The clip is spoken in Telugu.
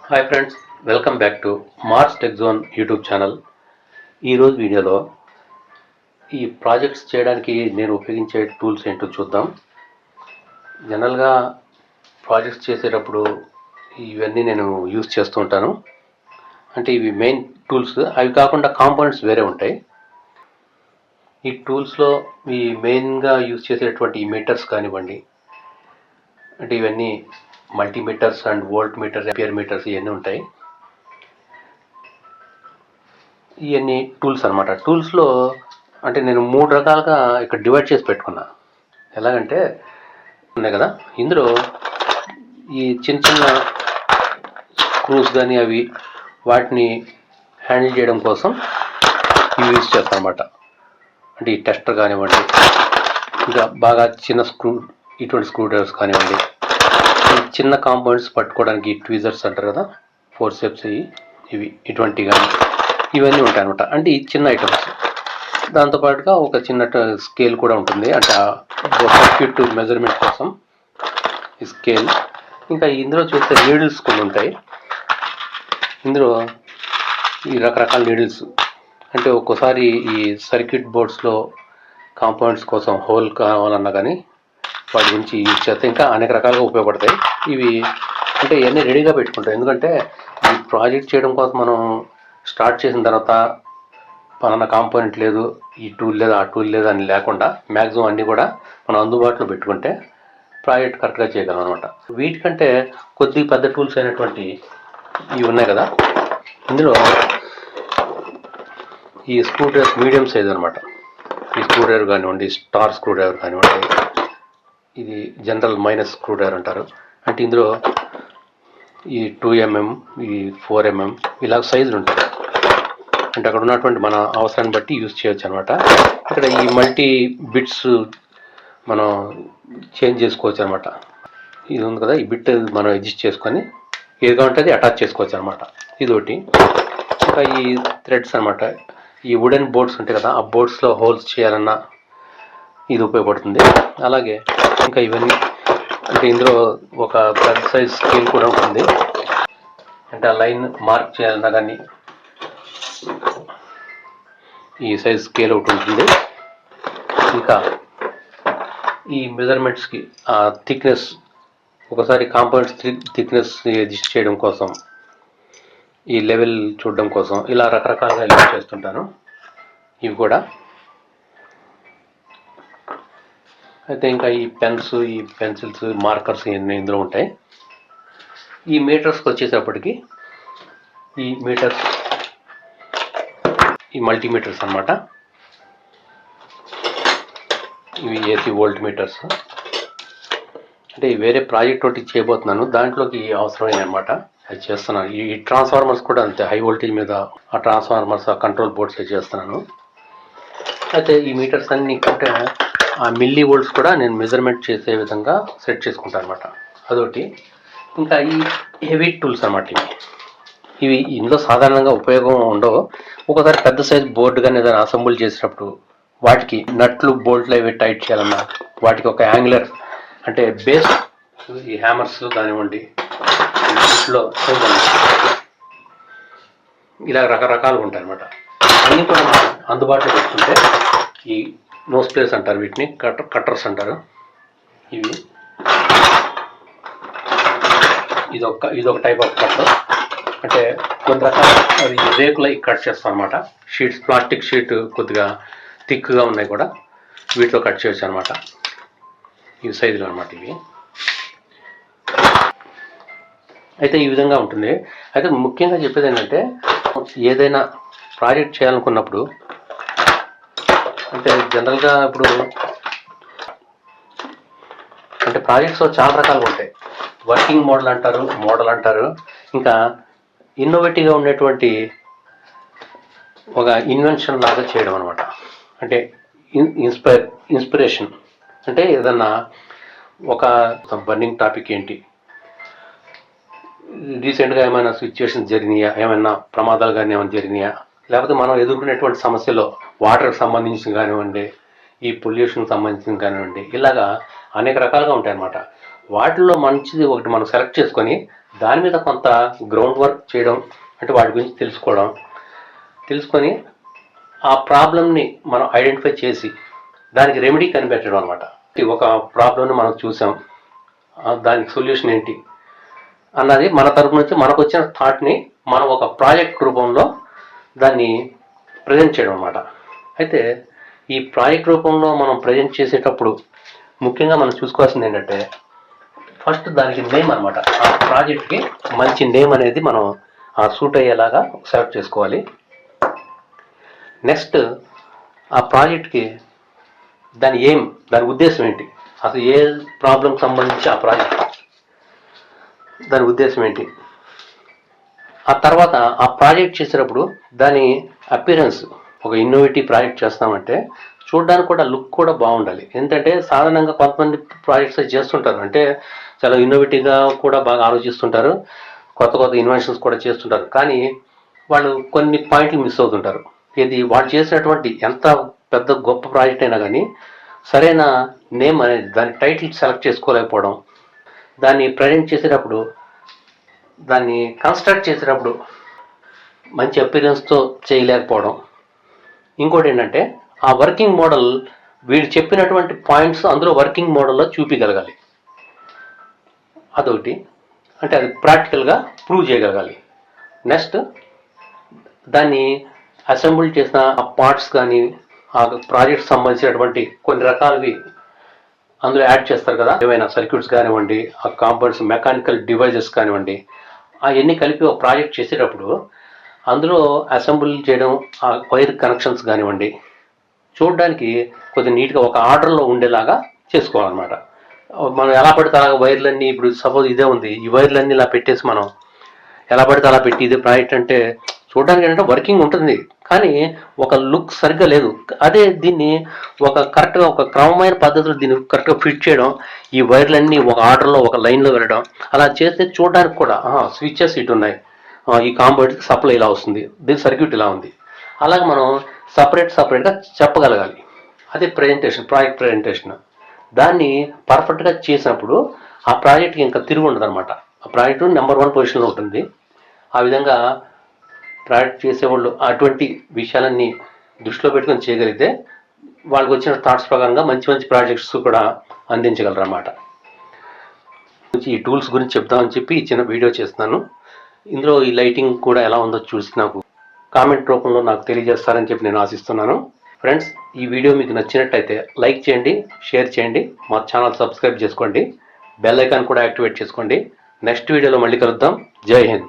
Hi friends, welcome back to Mars tech zone YouTube channel. ఈరోజు వీడియోలో ఈ ప్రాజెక్ట్స్ చేయడానికి నేను ఉపయోగించే టూల్స్ ఏంటో చూద్దాం. జనరల్గా ప్రాజెక్ట్స్ చేసేటప్పుడు ఇవన్నీ నేను యూజ్ చేస్తూ ఉంటాను. అంటే ఇవి మెయిన్ టూల్స్. అవి కాకుండా కాంపోనెంట్స్ వేరే ఉంటాయి. ఈ టూల్స్లో ఈ మెయిన్గా యూజ్ చేసేటువంటి ఈ మీటర్స్ కానివ్వండి, అంటే ఇవన్నీ multimeters and voltmeters, ampere meters ఇవన్నీ ఉంటాయి. ఇవన్నీ టూల్స్ అనమాట. టూల్స్లో అంటే నేను 3 రకాలుగా ఇక్కడ డివైడ్ చేసి పెట్టుకున్నా. ఎలాగంటే ఉన్నాయి కదా, ఇందులో ఈ చిన్న చిన్న స్క్రూస్ కానీ అవి వాటిని హ్యాండిల్ చేయడం కోసం ఇవి యూజ్ చేస్తాను అనమాట. అంటే ఈ టెస్టర్ కానివ్వండి, ఇంకా బాగా చిన్న స్క్రూ, ఇటువంటి స్క్రూ డ్రైవర్స్ కానివ్వండి, చిన్న కాంపౌండ్స్ పట్టుకోవడానికి ట్వీజర్స్ అంటారు కదా, ఫోర్సెప్స్ ఇవి ఇటువంటి కానీ ఇవన్నీ ఉంటాయి అనమాట. అంటే ఈ చిన్న ఐటమ్స్. దాంతోపాటుగా ఒక చిన్న స్కేల్ కూడా ఉంటుంది, అంటే సర్క్యూట్ మెజర్మెంట్ కోసం ఈ స్కేల్. ఇంకా ఇందులో చూస్తే నీడిల్స్ కొన్ని ఉంటాయి. ఇందులో ఈ రకరకాల నీడిల్స్, అంటే ఒక్కోసారి ఈ సర్క్యూట్ బోర్డ్స్లో కాంపౌండ్స్ కోసం హోల్ కావాలన్నా కానీ వాటి గురించి యూజ్ చేస్తే ఇంకా అనేక రకాలుగా ఉపయోగపడతాయి. ఇవి అంటే ఇవన్నీ రెడీగా పెట్టుకుంటాం. ఎందుకంటే ఈ ప్రాజెక్ట్ చేయడం కోసం మనం స్టార్ట్ చేసిన తర్వాత పలానా కాంపోనెంట్ లేదు, ఈ టూల్ లేదు, ఆ టూల్ లేదు అని లేకుండా మ్యాక్సిమం అన్నీ కూడా మనం అందుబాటులో పెట్టుకుంటే ప్రాజెక్ట్ కరెక్ట్గా చేయగలం అనమాట. వీటికంటే కొద్ది పెద్ద టూల్స్ అయినటువంటి ఇవి ఉన్నాయి కదా, ఇందులో ఈ స్క్రూ డ్రైవర్ మీడియం సైజ్ అనమాట. ఈ స్క్రూ డ్రైవర్ కానివ్వండి, స్టార్ స్క్రూ డ్రైవర్ కానివ్వండి, ఇది జనరల్ మైనస్ స్క్రూ డ్రైవర్ అంటారు. అంటే ఇందులో ఈ 2mm, ఈ 4mm ఇలా సైజులు ఉంటాయి. అంటే అక్కడ ఉన్నటువంటి మన అవసరాన్ని బట్టి యూజ్ చేయొచ్చు అనమాట. ఇక్కడ ఈ మల్టీ బిట్స్ మనం చేంజ్ చేసుకోవచ్చు అనమాట. ఇది ఉంది కదా, ఈ బిట్ మనం అడ్జస్ట్ చేసుకొని ఏది కావాలంటే అది అటాచ్ చేసుకోవచ్చు అనమాట. ఇదొకటి. ఇంకా ఈ థ్రెడ్స్ అనమాట. ఈ వుడెన్ బోర్డ్స్ ఉంటాయి కదా, ఆ బోర్డ్స్లో హోల్స్ చేయాలన్నా ఇది ఉపయోగపడుతుంది. అలాగే ఇంకా ఇవన్నీ, అంటే ఇందులో ఒక పెద్ద సైజ్ స్కేల్ కూడా ఉంటుంది. అంటే ఆ లైన్ మార్క్ చేయాలన్నా కానీ ఈ సైజ్ స్కేల్ ఒకటి ఉంటుంది. ఇంకా ఈ మెజర్మెంట్స్కి ఆ థిక్నెస్, ఒకసారి కాంపౌండ్స్ థిక్నెస్ అడ్జస్ట్ చేయడం కోసం, ఈ లెవెల్ చూడడం కోసం ఇలా రకరకాలుగా యూజ్ చేస్తుంటాను. ఇవి కూడా అయితే ఇంకా ఈ పెన్స్, ఈ పెన్సిల్స్, మార్కర్స్ ఇవన్నీ ఇందులో ఉంటాయి. ఈ మీటర్స్కి వచ్చేటప్పటికి ఈ మీటర్స్, ఈ మల్టీమీటర్స్ అనమాట. ఇవి ఏసీ వోల్ట్ మీటర్స్. అంటే వేరే ప్రాజెక్ట్ ఒకటి చేయబోతున్నాను, దాంట్లోకి అవసరమైన అనమాట, అది చేస్తున్నాను. ఈ ట్రాన్స్ఫార్మర్స్ కూడా అంతే, హై వోల్టేజ్ మీద ఆ ట్రాన్స్ఫార్మర్స్, ఆ కంట్రోల్ బోర్డ్స్ చేస్తున్నాను. అయితే ఈ మీటర్స్ అన్ని అంటే ఆ మిల్లీ వోల్ట్స్ కూడా నేను మెజర్మెంట్ చేసే విధంగా సెట్ చేసుకుంటాను అనమాట. అదొకటి. ఇంకా ఈ హెవీ టూల్స్ అనమాట. ఇవి ఇందులో సాధారణంగా ఉపయోగం ఉండవు. ఒకసారి పెద్ద సైజ్ బోర్డు కానీ ఏదైనా అసెంబుల్ చేసినప్పుడు వాటికి నట్లు, బోల్ట్లు అవి టైట్ చేయాలన్నా, వాటికి ఒక యాంగులర్ అంటే బేస్, ఈ హ్యామర్స్ కానివ్వండి, వీటిలో ఇలా రకరకాలుగా ఉంటాయి అనమాట. అన్నీ కూడా అందుబాటులో పెట్టుకుంటే ఈ నోస్ ప్లేస్ అంటారు, వీటిని కట్టర్స్ అంటారు. ఇదొక టైప్ ఆఫ్ కట్టర్. అంటే కొన్ని రకాల అది రేకులై కట్ చేస్తాం అనమాట. షీట్స్, ప్లాస్టిక్ షీట్ కొద్దిగా థిక్గా ఉన్నాయి కూడా, వీటిలో కట్ చేయొచ్చు అనమాట. ఈ సైజులో అనమాట ఇవి. అయితే ఈ విధంగా ఉంటుంది. అయితే ముఖ్యంగా చెప్పేది ఏంటంటే, ఏదైనా ప్రాజెక్ట్ చేయాలనుకున్నప్పుడు, అంటే జనరల్గా ఇప్పుడు అంటే ప్రాజెక్ట్స్లో చాలా రకాలుగా ఉంటాయి. వర్కింగ్ మోడల్ అంటారు. ఇంకా ఇన్నోవేటివ్గా ఉండేటువంటి ఒక ఇన్వెన్షన్ లాగా చేయడం అనమాట. అంటే ఇన్స్పిరేషన్. అంటే ఏదన్నా ఒక బర్నింగ్ టాపిక్ ఏంటి, రీసెంట్గా ఏమైనా సిచ్యువేషన్స్ జరిగినాయా, ఏమైనా ప్రమాదాలు కానీ ఏమైనా జరిగినాయా, లేకపోతే మనం ఎదుర్కొనేటువంటి సమస్యలో వాటర్కి సంబంధించి కానివ్వండి, ఈ పొల్యూషన్ సంబంధించి కానివ్వండి, ఇలాగా అనేక రకాలుగా ఉంటాయన్నమాట. వాటిల్లో మంచిది ఒకటి మనం సెలెక్ట్ చేసుకొని దాని మీద కొంత గ్రౌండ్ వర్క్ చేయడం, అంటే వాటి గురించి తెలుసుకొని ఆ ప్రాబ్లమ్ని మనం ఐడెంటిఫై చేసి దానికి రెమెడీ కనిపెట్టడం అనమాట. ఒక ప్రాబ్లమ్ని మనం చూసాం, దానికి సొల్యూషన్ ఏంటి అన్నది మన తరపు నుంచి మనకు వచ్చిన థాట్ని మనం ఒక ప్రాజెక్ట్ రూపంలో దాన్ని ప్రజెంట్ చేయడం అనమాట. అయితే ఈ ప్రాజెక్ట్ రూపంలో మనం ప్రజెంట్ చేసేటప్పుడు ముఖ్యంగా మనం చూసుకోవాల్సింది ఏంటంటే, ఫస్ట్ దానికి నేమ్ అనమాట. ఆ ప్రాజెక్ట్కి మంచి నేమ్ అనేది మనం సూట్ అయ్యేలాగా సెలెక్ట్ చేసుకోవాలి. నెక్స్ట్ ఆ ప్రాజెక్ట్కి దాని ఉద్దేశం ఏంటి, అసలు ఏ ప్రాబ్లంకి సంబంధించి ఆ ప్రాజెక్ట్, దాని ఉద్దేశం ఏంటి. ఆ తర్వాత ఆ ప్రాజెక్ట్ చేసేటప్పుడు దాని అపిరెన్స్, ఒక ఇన్నోవేటివ్ ప్రాజెక్ట్ చేస్తామంటే చూడడానికి కూడా లుక్ కూడా బాగుండాలి. ఎందుకంటే సాధారణంగా కొంతమంది ప్రాజెక్ట్స్ చేస్తుంటారు, అంటే చాలా ఇన్నోవేటివ్గా కూడా బాగా ఆలోచిస్తుంటారు, కొత్త ఇన్వెన్షన్స్ కూడా చేస్తుంటారు, కానీ వాళ్ళు కొన్ని పాయింట్లు మిస్ అవుతుంటారు. ఇది వాళ్ళు చేసినటువంటి ఎంత పెద్ద గొప్ప ప్రాజెక్ట్ అయినా కానీ సరైన నేమ్ అనేది, దాని టైటిల్ సెలెక్ట్ చేసుకోలేకపోవడం, దాన్ని ప్రజెంట్ చేసేటప్పుడు, దాన్ని కన్స్ట్రక్ట్ చేసేటప్పుడు మంచి అపీరెన్స్తో చేయలేకపోవడం. ఇంకోటి ఏంటంటే ఆ వర్కింగ్ మోడల్, వీడు చెప్పినటువంటి పాయింట్స్ అందులో వర్కింగ్ మోడల్లో చూపించగలగాలి. అదొకటి, అంటే అది ప్రాక్టికల్గా ప్రూవ్ చేయగలగాలి. నెక్స్ట్ దాన్ని అసెంబుల్ చేసిన ఆ పార్ట్స్ కానీ, ఆ ప్రాజెక్ట్ సంబంధించినటువంటి కొన్ని రకాలవి అందులో యాడ్ చేస్తారు కదా, ఏవైనా సర్క్యూట్స్ కానివ్వండి, ఆ కాంపోనెంట్స్, మెకానికల్ డివైజెస్ కానివ్వండి, అవన్నీ కలిపి ఒక ప్రాజెక్ట్ చేసేటప్పుడు అందులో అసెంబుల్ చేయడం, ఆ వైర్ కనెక్షన్స్ కానివ్వండి, చూడడానికి కొద్దిగా నీట్గా ఒక ఆర్డర్లో ఉండేలాగా చేసుకోవాలన్నమాట. మనం ఎలా పడితే అలాగా వైర్లన్నీ, ఇప్పుడు సపోజ్ ఇదే ఉంది, ఈ వైర్లన్నీ ఇలా పెట్టేసి మనం ఎలా పడితే అలా పెట్టి ఇదే ప్రాజెక్ట్ అంటే చూడడానికి ఏంటంటే వర్కింగ్ ఉంటుంది, కానీ ఒక లుక్ సరిగ్గా లేదు. అదే దీన్ని ఒక కరెక్ట్గా ఒక క్రమమైన పద్ధతిలో దీన్ని కరెక్ట్గా ఫిట్ చేయడం, ఈ వైర్లన్నీ ఒక ఆర్డర్లో ఒక లైన్లో వెళ్ళడం, అలా చేస్తే చూడడానికి కూడా స్విచ్చెస్ ఇటు ఉన్నాయి, ఈ కాంపోనెంట్కి సప్లై ఇలా వస్తుంది, దీని సర్క్యూట్ ఇలా ఉంది, అలాగే మనం సపరేట్గా చెప్పగలగాలి. అదే ప్రాజెక్ట్ ప్రజెంటేషన్. దాన్ని పర్ఫెక్ట్గా చేసినప్పుడు ఆ ప్రాజెక్ట్కి ఇంకా తిరిగి ఉండదు అనమాట. ఆ ప్రాజెక్ట్ నెంబర్ 1 పొజిషన్లో ఉంటుంది. ఆ విధంగా ప్రాజెక్ట్ చేసేవాళ్ళు అటువంటి విషయాలన్నీ దృష్టిలో పెట్టుకొని చేయగలిగితే వాళ్ళకి వచ్చిన థాట్స్ ప్రకారంగా మంచి ప్రాజెక్ట్స్ కూడా అందించగలరు అన్నమాట. ఈ టూల్స్ గురించి చెప్దామని చెప్పి ఈ చిన్న వీడియో చేస్తున్నాను. ఇందులో ఈ లైటింగ్ కూడా ఎలా ఉందో చూసి నాకు కామెంట్ రూపంలో నాకు తెలియజేస్తారని చెప్పి నేను ఆశిస్తున్నాను. ఫ్రెండ్స్, ఈ వీడియో మీకు నచ్చినట్టయితే లైక్ చేయండి, షేర్ చేయండి, మా ఛానల్ సబ్స్క్రైబ్ చేసుకోండి, బెల్ ఐకాన్ కూడా యాక్టివేట్ చేసుకోండి. నెక్స్ట్ వీడియోలో మళ్ళీ కలుద్దాం. జై హింద్.